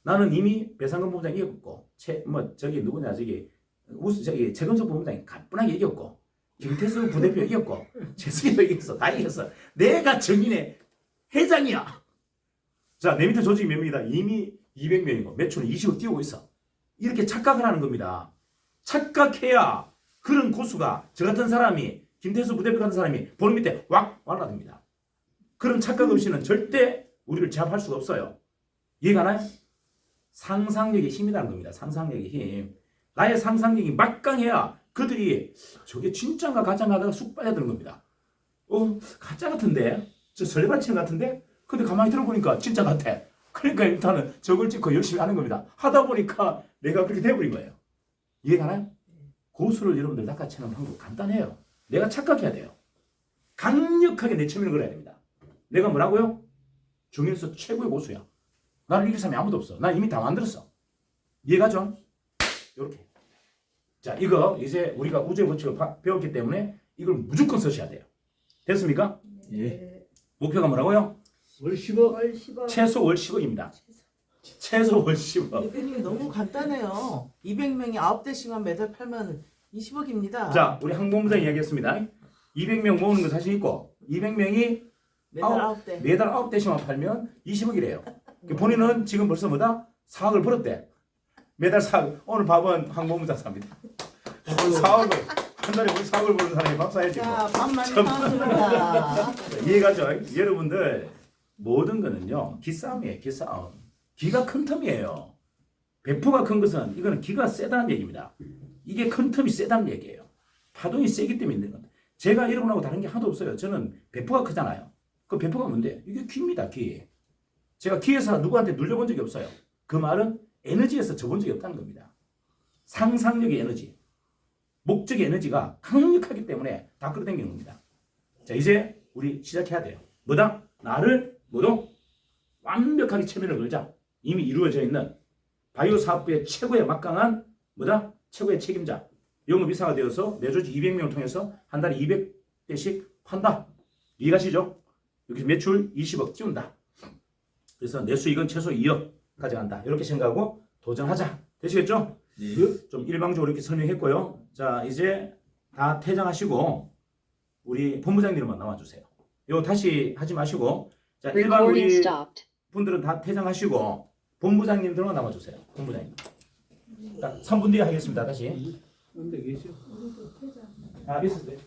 나는 이미 배상금 본부장 이겼고, 저기 누구냐, 저기 최근석 본부장이 가뿐하게 이겼고, 김태수 부대표 이겼고, 최승희도 이겼어. 다 이겼어. 내가 정인의 회장이야. 자, 내 밑에 조직이 몇 명이다? 이미 200명이고, 매출은 20억 띄우고 있어. 이렇게 착각을 하는 겁니다. 착각해야 그런 고수가, 저 같은 사람이, 김태수 부대표 같은 사람이 보는 밑에 왁 말라듭니다. 그런 착각 없이는 절대 우리를 제압할 수가 없어요. 이해가 나요? 상상력의 힘이라는 겁니다. 상상력의 힘. 나의 상상력이 막강해야 그들이 저게 진짜인가 가짜인가 하다가 쑥 빠져드는 겁니다. 가짜 같은데? 저 설레발치는 같은데? 근데 가만히 들어보니까 진짜 같아. 그러니까 일단은 저걸 찍고 열심히 하는 겁니다. 하다 보니까 내가 그렇게 돼버린 거예요. 이해가 나요? 고수를 여러분들 낚아채는 방법 간단해요. 내가 착각해야 돼요. 강력하게 내 체면을 걸어야 됩니다. 내가 뭐라고요? 중에서 최고의 고수야. 나를 이길 사람이 아무도 없어. 난 이미 다 만들었어. 이해가죠? 요렇게. 자, 이거 이제 우리가 우주의 법칙을 배웠기 때문에 이걸 무조건 쓰셔야 돼요. 됐습니까? 예. 목표가 뭐라고요? 월 10억. 월 10억. 최소 월 10억입니다. 최소 월 10억. 대표님 너무 간단해요. 200명이 9대씩만 매달 팔면 20억입니다. 자, 우리 항공부장 이야기했습니다. 200명 모으는 거 자신 있고 200명이 매달 9대. 매달 9대씩만 팔면 20억이래요. 본인은 지금 벌써 뭐다? 4억을 벌었대. 매달 4억. 오늘 밥은 항공부장 삽니다. 4억을. 한 달에 우리 4억을 버는 사람이 밥 사야지. 뭐. 자, 밥 많이 사왔습니다. 이해가죠? 여러분들 모든 거는요. 기싸움이에요. 기싸움. 기가 큰 텀이에요. 배포가 큰 것은 이거는 기가 세다는 얘기입니다. 이게 큰 텀이 세다는 얘기예요. 파동이 세기 때문에 있는 겁니다. 제가 여러분하고 다른 게 하나도 없어요. 저는 배포가 크잖아요. 그 배포가 뭔데? 이게 기입니다. 기. 제가 기에서 누구한테 눌려본 적이 없어요. 그 말은 에너지에서 져본 적이 없다는 겁니다. 상상력의 에너지, 목적의 에너지가 강력하기 때문에 다 끌어당기는 겁니다. 자, 이제 우리 시작해야 돼요. 뭐다? 나를 완벽하게 체면을 걸자. 이미 이루어져 있는 바이오 사업부의 최고의 막강한 뭐다? 최고의 책임자. 영업이사가 되어서 내 조직 200명을 통해서 한 달에 200대씩 판다. 이해가시죠? 이렇게 매출 20억 띄운다. 그래서 내 수익은 최소 2억 가져간다. 이렇게 생각하고 도전하자. 되시겠죠? 예. 좀 일방적으로 이렇게 설명했고요. 자, 이제 다 퇴장하시고 우리 본부장님만 나와주세요. 요 다시 하지 마시고, 자, 일반 우리 분들은 다 퇴장하시고 본부장님들만 나와주세요. 본부장님. 자, 3분 뒤에 하겠습니다. 다시. 근데 계시오. 있었어요.